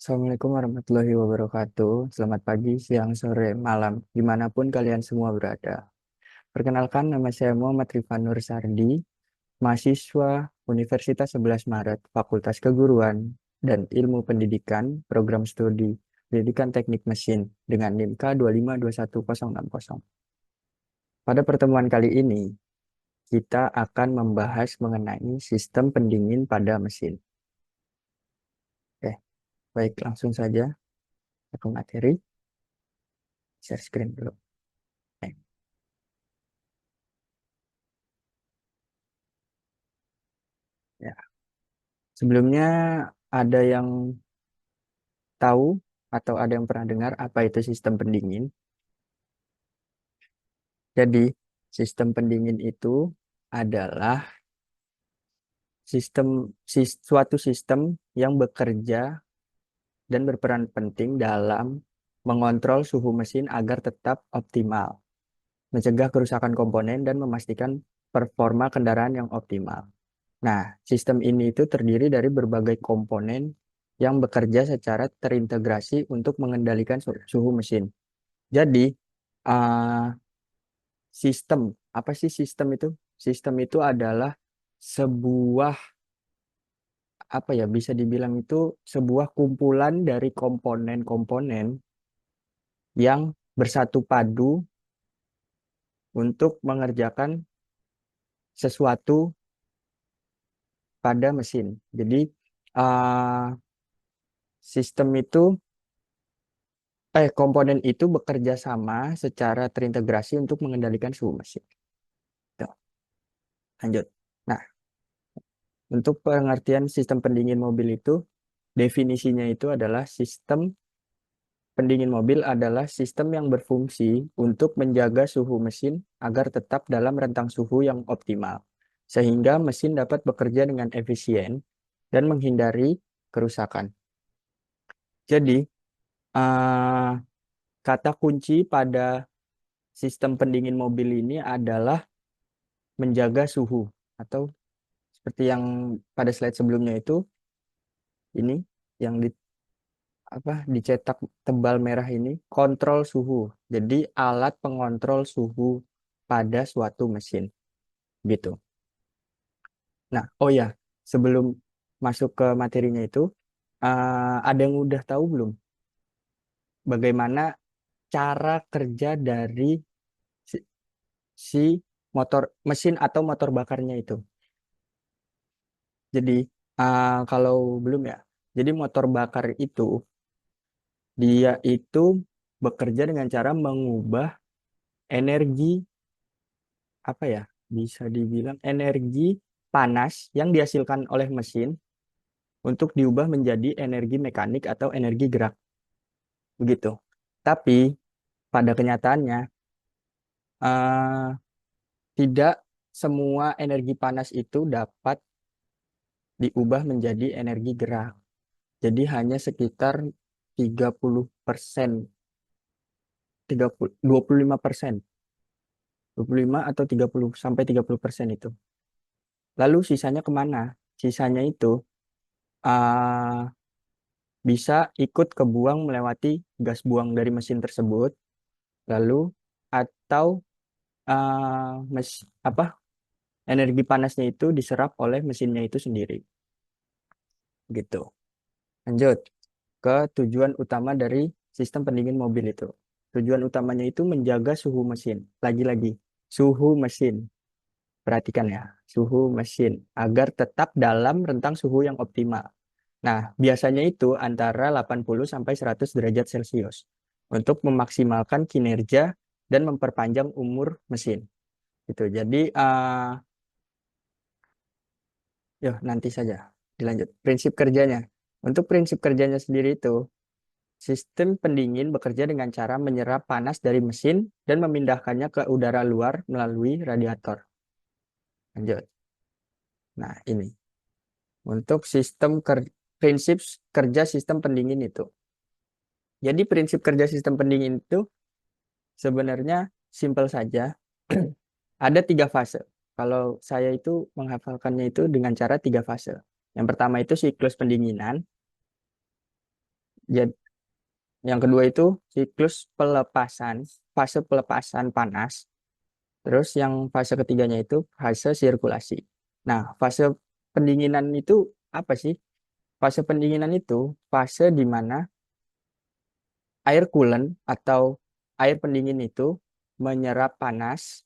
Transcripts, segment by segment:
Assalamualaikum warahmatullahi wabarakatuh. Selamat pagi, siang, sore, malam, dimanapun kalian semua berada. Perkenalkan, nama saya Muhammad Rifan Nur Sardi, mahasiswa Universitas 11 Maret, Fakultas Keguruan dan Ilmu Pendidikan, Program Studi Pendidikan Teknik Mesin dengan NIM K2521060. Pada pertemuan kali ini, kita akan membahas mengenai sistem pendingin pada mesin. Oke, baik, langsung saja ke materi. Share screen dulu. Oke. Ya. Sebelumnya ada yang tahu atau ada yang pernah dengar apa itu sistem pendingin? Jadi, sistem pendingin itu adalah suatu sistem yang bekerja dan berperan penting dalam mengontrol suhu mesin agar tetap optimal, mencegah kerusakan komponen dan memastikan performa kendaraan yang optimal. Nah, sistem ini itu terdiri dari berbagai komponen yang bekerja secara terintegrasi untuk mengendalikan suhu mesin. Jadi, uh, sistem, apa sih sistem itu? Sistem itu adalah sebuah, apa ya, bisa dibilang itu sebuah kumpulan dari komponen-komponen yang bersatu padu untuk mengerjakan sesuatu pada mesin. Jadi, uh, sistem itu komponen itu bekerja sama secara terintegrasi untuk mengendalikan suhu mesin. Tuh, lanjut. Nah, untuk pengertian sistem pendingin mobil itu, definisinya itu adalah sistem pendingin mobil adalah sistem yang berfungsi untuk menjaga suhu mesin agar tetap dalam rentang suhu yang optimal, sehingga mesin dapat bekerja dengan efisien dan menghindari kerusakan. Jadi, eh, kata kunci pada sistem pendingin mobil ini adalah menjaga suhu atau seperti yang pada slide sebelumnya itu ini yang dicetak tebal merah ini kontrol suhu. Jadi alat pengontrol suhu pada suatu mesin gitu. Nah, oh ya, sebelum masuk ke materinya itu ada yang udah tahu belum bagaimana cara kerja dari si, si motor mesin atau motor bakarnya itu? Jadi kalau belum ya, jadi motor bakar itu dia itu bekerja dengan cara mengubah energi, apa ya, bisa dibilang energi panas yang dihasilkan oleh mesin untuk diubah menjadi energi mekanik atau energi gerak begitu. Tapi pada kenyataannya eh, tidak semua energi panas itu dapat diubah menjadi energi gerak. Jadi hanya sekitar 30%, 25%, 25 atau 30 sampai 30% itu. Lalu sisanya kemana? Sisanya itu uh, bisa ikut kebuang melewati gas buang dari mesin tersebut, lalu atau apa energi panasnya itu diserap oleh mesinnya itu sendiri, gitu. Lanjut ke tujuan utama dari sistem pendingin mobil itu. Tujuan utamanya itu menjaga suhu mesin. Lagi-lagi, suhu mesin. Perhatikan ya, suhu mesin agar tetap dalam rentang suhu yang optimal. Nah, biasanya itu antara 80 sampai 100 derajat Celcius untuk memaksimalkan kinerja dan memperpanjang umur mesin. Gitu. Jadi, yuk nanti saja dilanjut. Prinsip kerjanya. Untuk prinsip kerjanya sendiri itu, sistem pendingin bekerja dengan cara menyerap panas dari mesin dan memindahkannya ke udara luar melalui radiator. Lanjut. Nah, ini. Untuk prinsip kerja sistem pendingin itu. Jadi prinsip kerja sistem pendingin itu sebenarnya simpel saja. Ada 3 fase. Kalau saya itu menghafalkannya itu dengan cara 3 fase. Yang pertama itu siklus pendinginan. Jadi yang kedua itu siklus pelepasan, fase pelepasan panas. Terus yang fase ketiganya itu fase sirkulasi. Nah, fase pendinginan itu apa sih? Fase pendinginan itu fase di mana air coolant atau air pendingin itu menyerap panas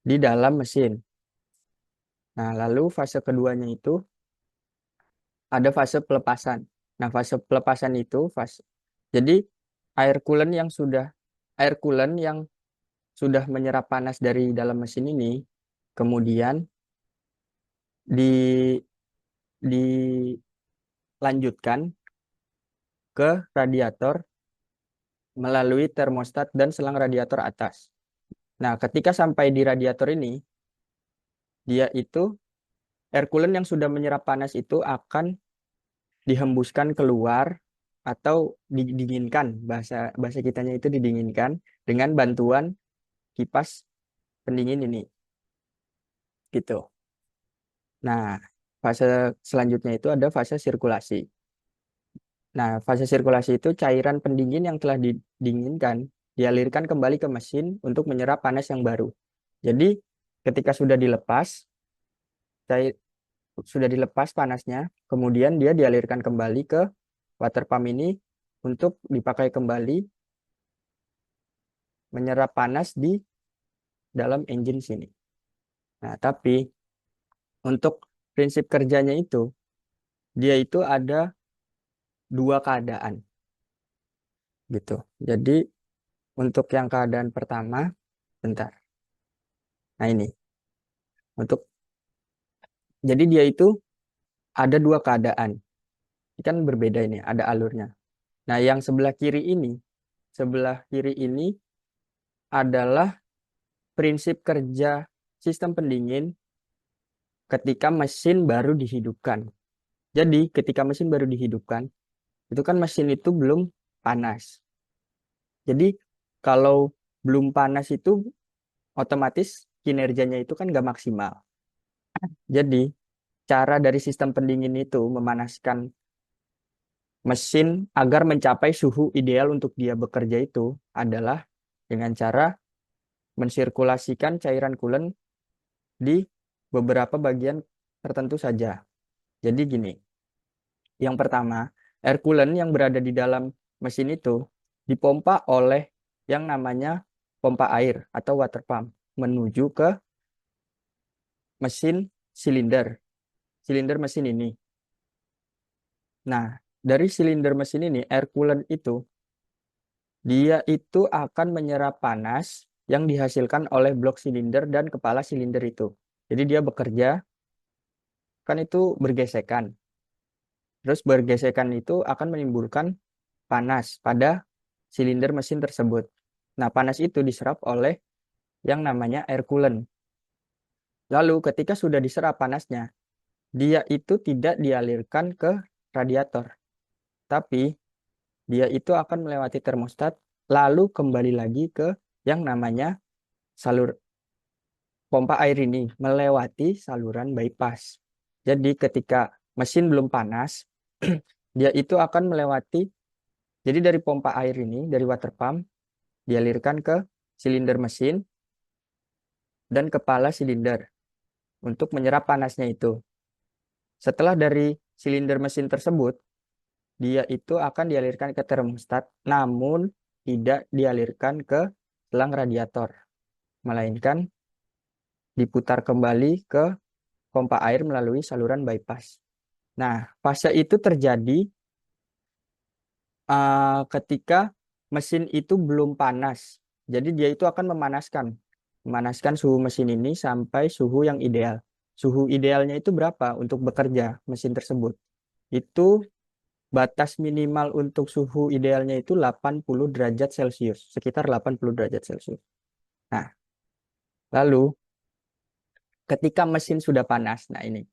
di dalam mesin. Nah, lalu fase keduanya itu ada fase pelepasan. Nah, fase pelepasan itu jadi air coolant yang sudah menyerap panas dari dalam mesin ini kemudian di dilanjutkan ke radiator melalui termostat dan selang radiator atas. Nah, ketika sampai di radiator ini, dia itu air coolant yang sudah menyerap panas itu akan dihembuskan keluar atau didinginkan, bahasa bahasa kitanya itu didinginkan dengan bantuan kipas pendingin ini gitu. Nah, fase selanjutnya itu ada fase sirkulasi. Nah, fase sirkulasi itu cairan pendingin yang telah didinginkan dialirkan kembali ke mesin untuk menyerap panas yang baru. Jadi, ketika cair, sudah dilepas panasnya, kemudian dia dialirkan kembali ke water pump ini untuk dipakai kembali menyerap panas di dalam engine sini. Nah, tapi untuk prinsip kerjanya itu, dia itu ada dua keadaan gitu. Jadi untuk yang keadaan pertama, bentar. Nah ini, untuk jadi dia itu ada dua keadaan. Ini kan berbeda ini, ada alurnya. Nah, yang sebelah kiri ini adalah prinsip kerja sistem pendingin ketika mesin baru dihidupkan. Jadi, ketika mesin baru dihidupkan, itu kan mesin itu belum panas. Jadi, kalau belum panas itu otomatis kinerjanya itu kan nggak maksimal. Jadi, cara dari sistem pendingin itu memanaskan mesin agar mencapai suhu ideal untuk dia bekerja itu adalah dengan cara mensirkulasikan cairan coolant di beberapa bagian tertentu saja. Jadi gini, yang pertama, air coolant yang berada di dalam mesin itu dipompa oleh yang namanya pompa air atau water pump menuju ke mesin silinder mesin ini. Nah, dari silinder mesin ini, air coolant itu dia itu akan menyerap panas yang dihasilkan oleh blok silinder dan kepala silinder itu. Jadi dia bekerja, kan itu bergesekan. Terus bergesekan itu akan menimbulkan panas pada silinder mesin tersebut. Nah, panas itu diserap oleh yang namanya air coolant. Lalu ketika sudah diserap panasnya, dia itu tidak dialirkan ke radiator. Tapi dia itu akan melewati termostat, lalu kembali lagi ke yang namanya salur pompa air ini melewati saluran bypass. Jadi ketika mesin belum panas, dia itu akan melewati, jadi dari pompa air ini, dari water pump, dialirkan ke silinder mesin dan kepala silinder untuk menyerap panasnya itu. Setelah dari silinder mesin tersebut, dia itu akan dialirkan ke termostat, namun tidak dialirkan ke selang radiator, melainkan diputar kembali ke pompa air melalui saluran bypass. Nah, fase itu terjadi ketika mesin itu belum panas. Jadi dia itu akan memanaskan suhu mesin ini sampai suhu yang ideal. Suhu idealnya itu berapa untuk bekerja mesin tersebut? Itu batas minimal untuk suhu idealnya itu 80 derajat Celcius, sekitar 80 derajat Celcius. Nah, lalu ketika mesin sudah panas, nah ini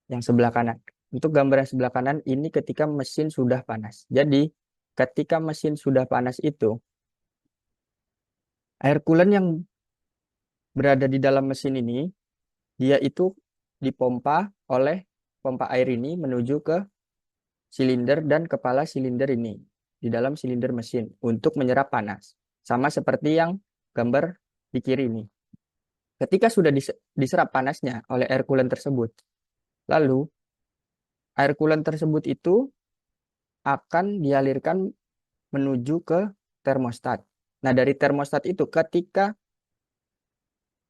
yang sebelah kanan. Untuk gambar yang sebelah kanan ini ketika mesin sudah panas. Jadi ketika mesin sudah panas itu, air coolant yang berada di dalam mesin ini, dia itu dipompa oleh pompa air ini menuju ke silinder dan kepala silinder ini di dalam silinder mesin untuk menyerap panas. Sama seperti yang gambar di kiri ini. Ketika sudah diserap panasnya oleh air coolant tersebut, lalu air coolant tersebut itu akan dialirkan menuju ke termostat. Nah, dari termostat itu ketika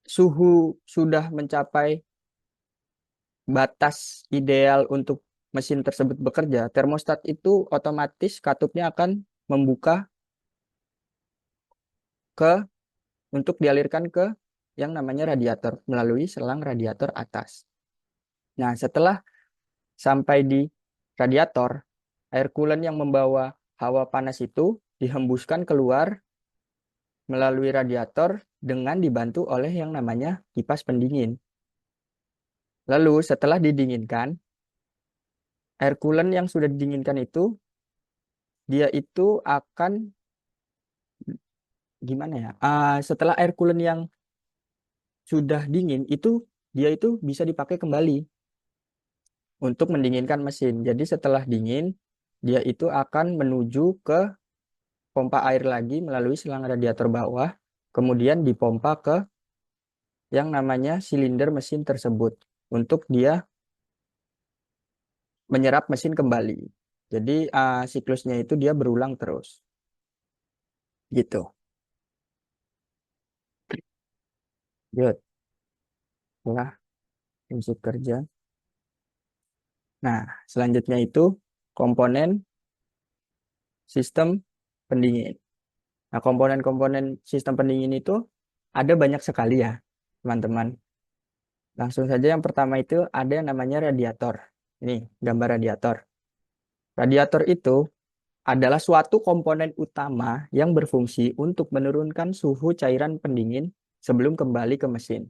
suhu sudah mencapai batas ideal untuk mesin tersebut bekerja, termostat itu otomatis katupnya akan membuka ke untuk dialirkan ke yang namanya radiator melalui selang radiator atas. Nah, setelah sampai di radiator, air coolant yang membawa hawa panas itu dihembuskan keluar melalui radiator dengan dibantu oleh yang namanya kipas pendingin. Lalu setelah didinginkan, air coolant yang sudah didinginkan itu, dia itu akan gimana ya? Setelah air coolant yang sudah dingin itu, dia itu bisa dipakai kembali untuk mendinginkan mesin. Jadi setelah dingin, dia itu akan menuju ke pompa air lagi melalui selang radiator bawah, kemudian dipompa ke yang namanya silinder mesin tersebut untuk dia menyerap mesin kembali. Jadi siklusnya itu dia berulang terus. Gitu. Yuk, setelah prinsip kerja. Nah, selanjutnya itu komponen sistem pendingin. Nah, komponen-komponen sistem pendingin itu ada banyak sekali ya, teman-teman. Langsung saja yang pertama itu ada yang namanya radiator. Ini gambar radiator. Radiator itu adalah suatu komponen utama yang berfungsi untuk menurunkan suhu cairan pendingin sebelum kembali ke mesin.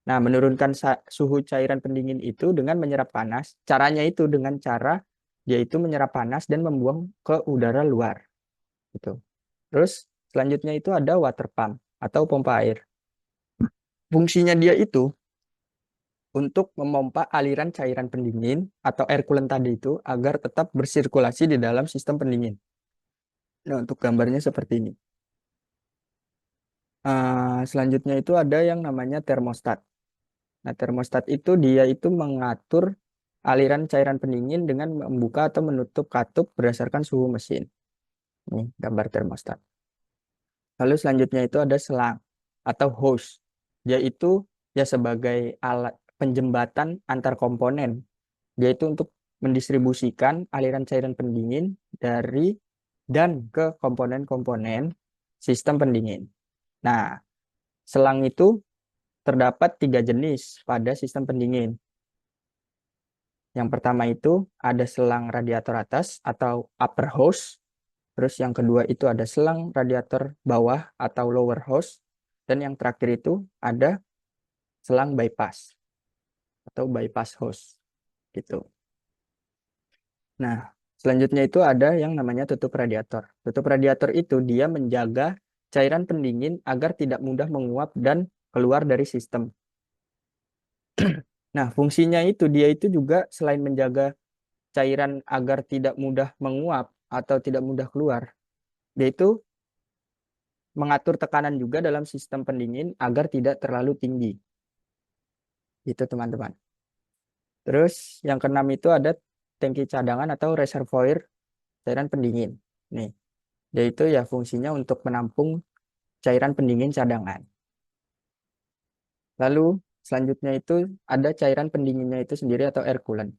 Nah, menurunkan suhu cairan pendingin itu dengan menyerap panas. Caranya itu dengan cara dia itu menyerap panas dan membuang ke udara luar. Gitu. Terus selanjutnya itu ada water pump atau pompa air. Fungsinya dia itu untuk memompa aliran cairan pendingin atau air coolant tadi itu agar tetap bersirkulasi di dalam sistem pendingin. Nah, untuk gambarnya seperti ini. Selanjutnya itu ada yang namanya termostat. Nah, termostat itu dia itu mengatur aliran cairan pendingin dengan membuka atau menutup katup berdasarkan suhu mesin. Nih, gambar termostat. Lalu selanjutnya itu ada selang atau hose. Dia itu ya sebagai alat penjembatan antar komponen. Dia itu untuk mendistribusikan aliran cairan pendingin dari dan ke komponen-komponen sistem pendingin. Nah, selang itu terdapat 3 jenis pada sistem pendingin. Yang pertama itu ada selang radiator atas atau upper hose. Terus yang kedua itu ada selang radiator bawah atau lower hose. Dan yang terakhir itu ada selang bypass atau bypass hose. Gitu. Nah, selanjutnya itu ada yang namanya tutup radiator. Tutup radiator itu dia menjaga cairan pendingin agar tidak mudah menguap dan keluar dari sistem. Nah, fungsinya itu dia itu juga selain menjaga cairan agar tidak mudah menguap atau tidak mudah keluar, dia itu mengatur tekanan juga dalam sistem pendingin agar tidak terlalu tinggi. Itu teman-teman. Terus yang keenam itu ada tangki cadangan atau reservoir cairan pendingin. Nih, yaitu ya fungsinya untuk menampung cairan pendingin cadangan. Lalu selanjutnya itu ada cairan pendinginnya itu sendiri atau air coolant.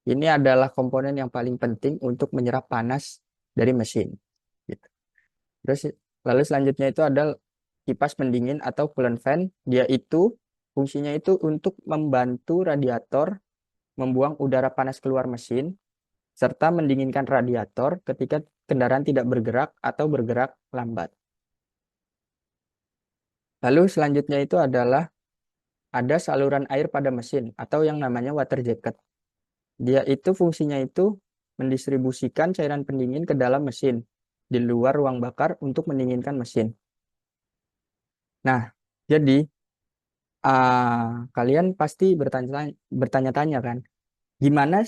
Ini adalah komponen yang paling penting untuk menyerap panas dari mesin. Gitu. Terus lalu selanjutnya itu ada kipas pendingin atau coolant fan. Dia itu fungsinya itu untuk membantu radiator membuang udara panas keluar mesin serta mendinginkan radiator ketika kendaraan tidak bergerak atau bergerak lambat. Lalu selanjutnya itu adalah ada saluran air pada mesin atau yang namanya water jacket. Dia itu fungsinya itu mendistribusikan cairan pendingin ke dalam mesin di luar ruang bakar untuk mendinginkan mesin. Nah, jadi kalian pasti bertanya-tanya kan, gimana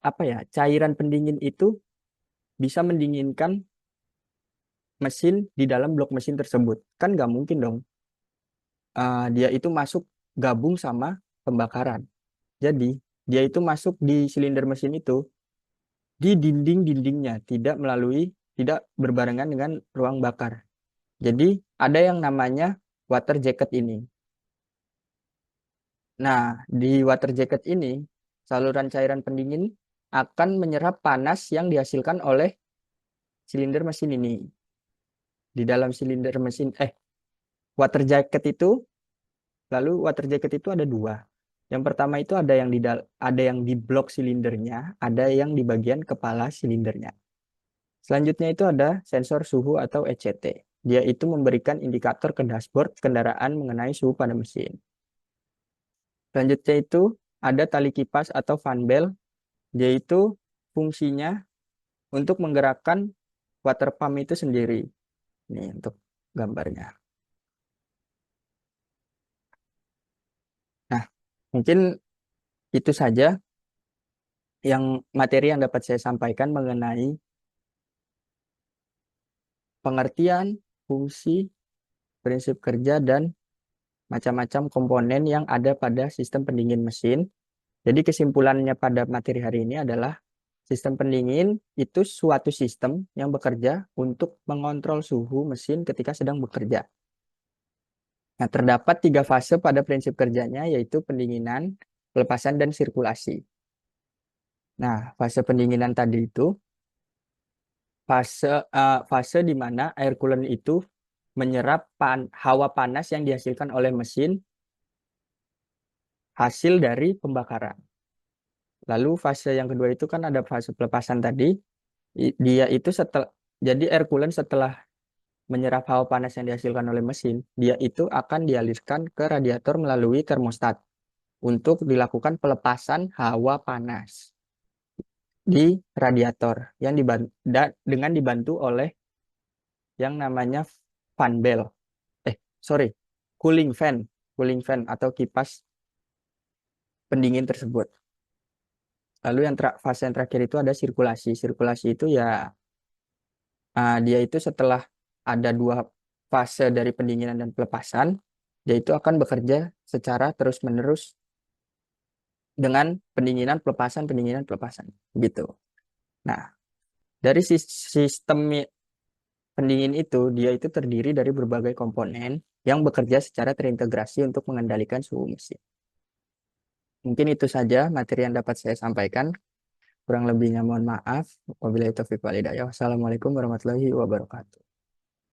apa ya, cairan pendingin itu bisa mendinginkan mesin di dalam blok mesin tersebut. Kan nggak mungkin dong dia itu masuk gabung sama pembakaran. Jadi dia itu masuk di silinder mesin itu di dinding-dindingnya, tidak berbarengan dengan ruang bakar. Jadi ada yang namanya water jacket ini. Nah, di water jacket ini saluran cairan pendingin akan menyerap panas yang dihasilkan oleh silinder mesin ini. Di dalam silinder mesin water jacket itu, lalu water jacket itu ada dua. Yang pertama itu ada yang di blok silindernya, ada yang di bagian kepala silindernya. Selanjutnya itu ada sensor suhu atau ECT. Dia itu memberikan indikator ke dashboard kendaraan mengenai suhu pada mesin. Selanjutnya itu ada tali kipas atau fan bell. Dia itu fungsinya untuk menggerakkan water pump itu sendiri. Ini untuk gambarnya. Nah, mungkin itu saja materi yang dapat saya sampaikan mengenai pengertian, fungsi, prinsip kerja, dan macam-macam komponen yang ada pada sistem pendingin mesin. Jadi kesimpulannya pada materi hari ini adalah sistem pendingin itu suatu sistem yang bekerja untuk mengontrol suhu mesin ketika sedang bekerja. Nah, terdapat 3 fase pada prinsip kerjanya, yaitu pendinginan, pelepasan, dan sirkulasi. Nah, fase pendinginan tadi itu fase di mana air coolant itu menyerap hawa panas yang dihasilkan oleh mesin hasil dari pembakaran. Lalu fase yang kedua itu kan ada fase pelepasan tadi. Dia itu jadi air coolant setelah menyerap hawa panas yang dihasilkan oleh mesin, dia itu akan dialirkan ke radiator melalui termostat untuk dilakukan pelepasan hawa panas di radiator dengan dibantu oleh yang namanya fan bell. Sorry, cooling fan atau kipas pendingin tersebut. Lalu fase yang terakhir itu ada sirkulasi. Sirkulasi itu ya dia itu setelah ada 2 fase dari pendinginan dan pelepasan, dia itu akan bekerja secara terus-menerus dengan pendinginan, pelepasan, gitu. Nah, dari sistem pendingin itu, dia itu terdiri dari berbagai komponen yang bekerja secara terintegrasi untuk mengendalikan suhu mesin. Mungkin itu saja materi yang dapat saya sampaikan. Kurang lebihnya mohon maaf. Wabillahi taufiq wal hidayah. Wassalamualaikum warahmatullahi wabarakatuh.